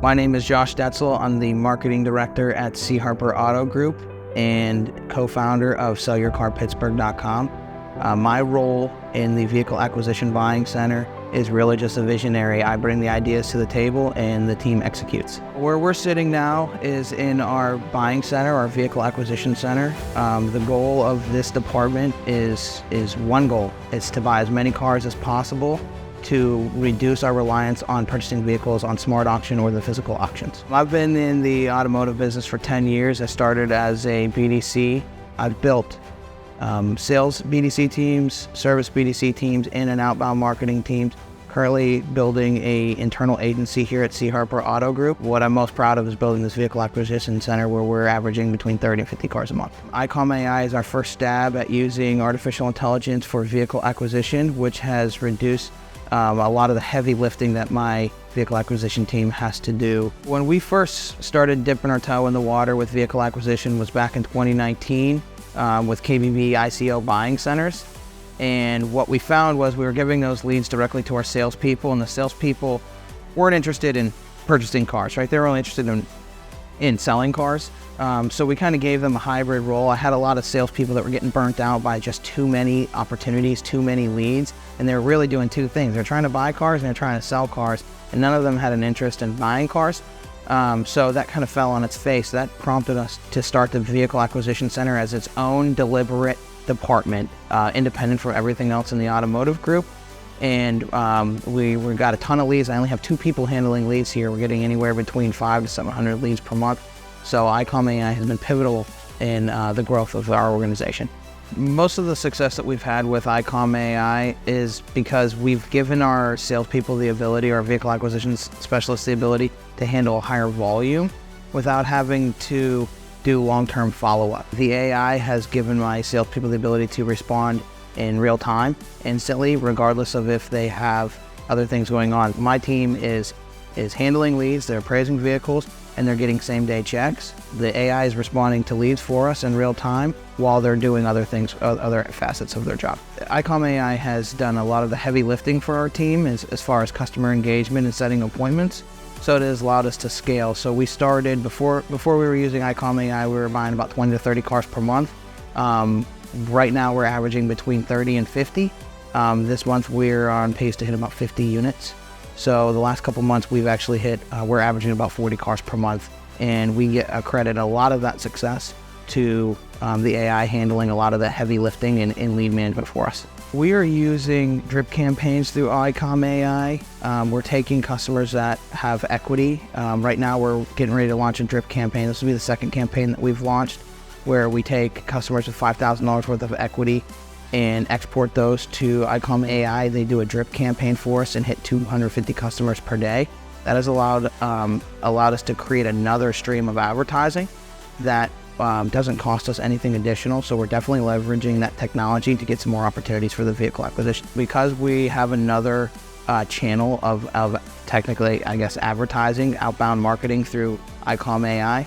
My name is Josh Detzel. I'm the marketing director at Harper Auto Group and co-founder of SellYourCarPittsburgh.com. My role in the vehicle acquisition buying center is really just a visionary. I bring the ideas to the table and the team executes. Where we're sitting now is in our buying center, our vehicle acquisition center. The goal of this department is one goal. It's to buy as many cars as possible to reduce our reliance on purchasing vehicles on smart auction or the physical auctions. I've been in the automotive business for 10 years. I started as a BDC. I've built sales BDC teams, service BDC teams, in and outbound marketing teams. Currently building an internal agency here at Harper Auto Group. What I'm most proud of is building this vehicle acquisition center where we're averaging between 30 and 50 cars a month. ICOM AI is our first stab at using artificial intelligence for vehicle acquisition, which has reduced a lot of the heavy lifting that my vehicle acquisition team has to do. When we first started dipping our toe in the water with vehicle acquisition was back in 2019 with KBB ICO buying centers. And what we found was we were giving those leads directly to our salespeople, and the salespeople weren't interested in purchasing cars, right? They were only interested in selling cars. So we kind of gave them a hybrid role. I had a lot of salespeople that were getting burnt out by just too many opportunities, too many leads, and they were really doing two things. They're trying to buy cars and they're trying to sell cars, and none of them had an interest in buying cars. So that kind of fell on its face. That prompted us to start the Vehicle Acquisition Center as its own deliberate department, independent from everything else in the automotive group. And we got a ton of leads. I only have 2 people handling leads here. We're getting anywhere between 500 to 700 leads per month. So ICOM AI has been pivotal in the growth of our organization. Most of the success that we've had with ICOM AI is because we've given our salespeople the ability, our vehicle acquisition specialists the ability to handle a higher volume without having to do long-term follow-up. The AI has given my salespeople the ability to respond in real time, instantly, regardless of if they have other things going on. My team is handling leads, they're appraising vehicles, and they're getting same-day checks. The AI is responding to leads for us in real time while they're doing other things, other facets of their job. ICOM AI has done a lot of the heavy lifting for our team as far as customer engagement and setting appointments. So it has allowed us to scale. So we started, before we were using ICOM AI, we were buying about 20 to 30 cars per month. Right now we're averaging between 30 and 50. This month we're on pace to hit about 50 units. So the last couple months we've actually hit, we're averaging about 40 cars per month. And we credit a lot of that success to the AI handling a lot of the heavy lifting in lead management for us. We are using drip campaigns through ICOM AI. We're taking customers that have equity. Right now we're getting ready to launch a drip campaign. This will be the second campaign that we've launched, where we take customers with $5,000 worth of equity and export those to ICOM AI. They do a drip campaign for us and hit 250 customers per day. That has allowed us to create another stream of advertising that doesn't cost us anything additional. So we're definitely leveraging that technology to get some more opportunities for the vehicle acquisition. Because we have another channel of technically, I guess, advertising, outbound marketing through ICOM AI,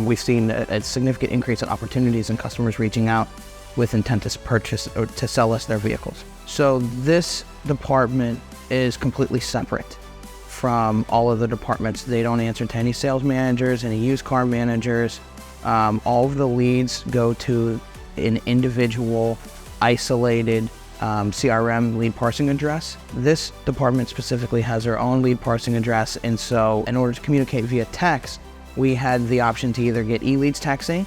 we've seen a significant increase in opportunities and customers reaching out with intent to purchase or to sell us their vehicles. So this department is completely separate from all of the departments. They don't answer to any sales managers, any used car managers. All of the leads go to an individual, isolated CRM lead parsing address. This department specifically has their own lead parsing address, and so in order to communicate via text, we had the option to either get e-leads texting,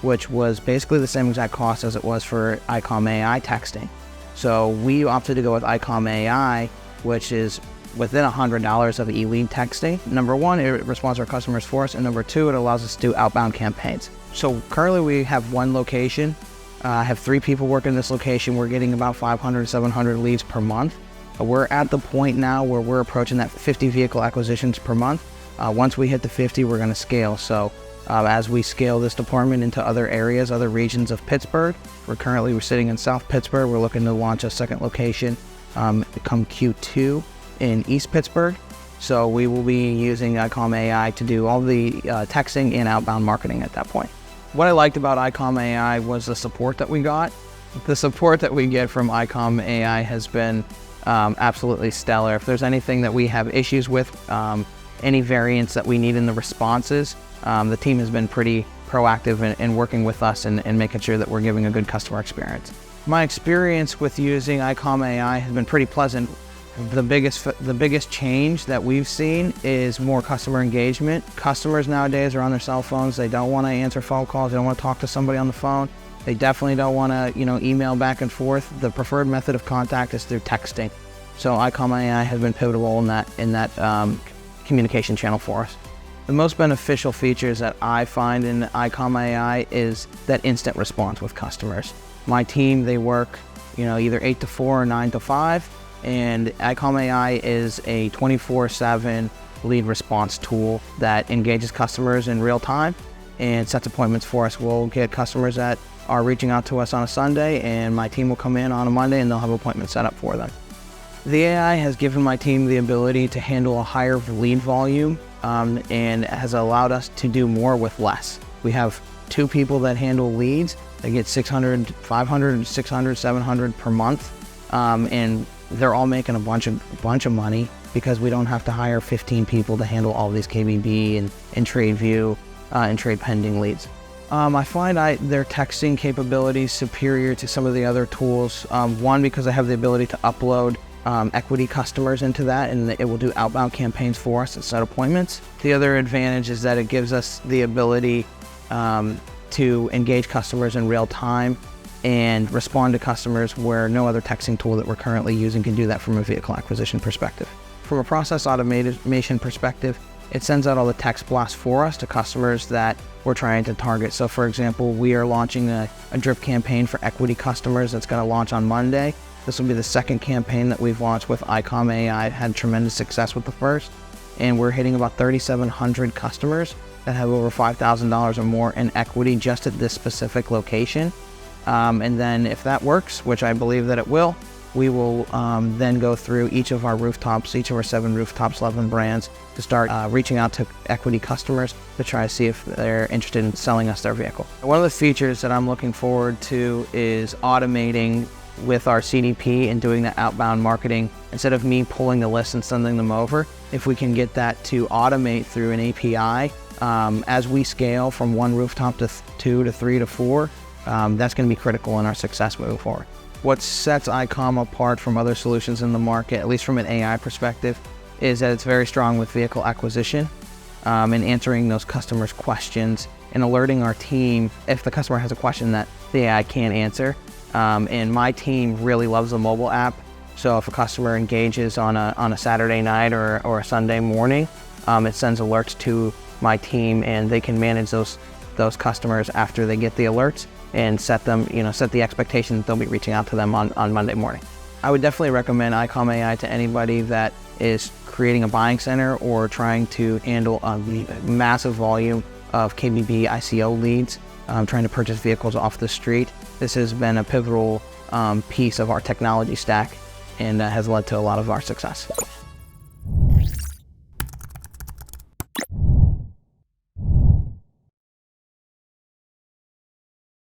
which was basically the same exact cost as it was for ICOM AI texting. So we opted to go with ICOM AI, which is within $100 of e-lead texting. Number one, it responds to our customers for us, and number two, it allows us to do outbound campaigns. So currently we have one location. I have 3 people working in this location. We're getting about 500 to 700 leads per month. We're at the point now where we're approaching that 50 vehicle acquisitions per month. Once we hit the 50, we're gonna scale. So as we scale this department into other areas, other regions of Pittsburgh, we're sitting in South Pittsburgh. We're looking to launch a second location come Q2 in East Pittsburgh. So we will be using ICOM AI to do all the texting and outbound marketing at that point. What I liked about ICOM AI was the support that we got. The support that we get from ICOM AI has been absolutely stellar. If there's anything that we have issues with, any variants that we need in the responses. The team has been pretty proactive in working with us and making sure that we're giving a good customer experience. My experience with using ICOM AI has been pretty pleasant. The biggest change that we've seen is more customer engagement. Customers nowadays are on their cell phones. They don't want to answer phone calls. They don't want to talk to somebody on the phone. They definitely don't want to, email back and forth. The preferred method of contact is through texting. So ICOM AI has been pivotal in that communication channel for us. The most beneficial features that I find in ICOM AI is that instant response with customers. My team, they work, either 8 to 4 or 9 to 5, and ICOM AI is a 24/7 lead response tool that engages customers in real time and sets appointments for us. We'll get customers that are reaching out to us on a Sunday, and my team will come in on a Monday and they'll have appointments set up for them. The AI has given my team the ability to handle a higher lead volume and has allowed us to do more with less. We have 2 people that handle leads. They get 600, 500, 600, 700 per month, and they're all making a bunch of money because we don't have to hire 15 people to handle all these KBB and trade view and trade pending leads. I find their texting capabilities superior to some of the other tools. One, because I have the ability to upload equity customers into that, and it will do outbound campaigns for us and set appointments. The other advantage is that it gives us the ability to engage customers in real time and respond to customers where no other texting tool that we're currently using can do that from a vehicle acquisition perspective. From a process automation perspective, it sends out all the text blasts for us to customers that we're trying to target. So for example, we are launching a drip campaign for equity customers that's going to launch on Monday. This will be the second campaign that we've launched with ICOM AI. Had tremendous success with the first, and we're hitting about 3,700 customers that have over $5,000 or more in equity just at this specific location. And then if that works, which I believe that it will, we will then go through each of our rooftops, each of our 7 rooftops, 11 brands, to start reaching out to equity customers to try to see if they're interested in selling us their vehicle. One of the features that I'm looking forward to is automating with our CDP and doing the outbound marketing. Instead of me pulling the list and sending them over, if we can get that to automate through an API, as we scale from 1 rooftop to 2 to 3 to 4, that's going to be critical in our success moving forward. What sets ICOM apart from other solutions in the market, at least from an AI perspective, is that it's very strong with vehicle acquisition and answering those customers' questions and alerting our team if the customer has a question that the AI can't answer. And my team really loves the mobile app. So if a customer engages on a Saturday night or a Sunday morning, it sends alerts to my team, and they can manage those customers after they get the alerts and set the expectation that they'll be reaching out to them on Monday morning. I would definitely recommend ICOM AI to anybody that is creating a buying center or trying to handle a massive volume of KBB ICO leads, trying to purchase vehicles off the street. This has been a pivotal piece of our technology stack and has led to a lot of our success.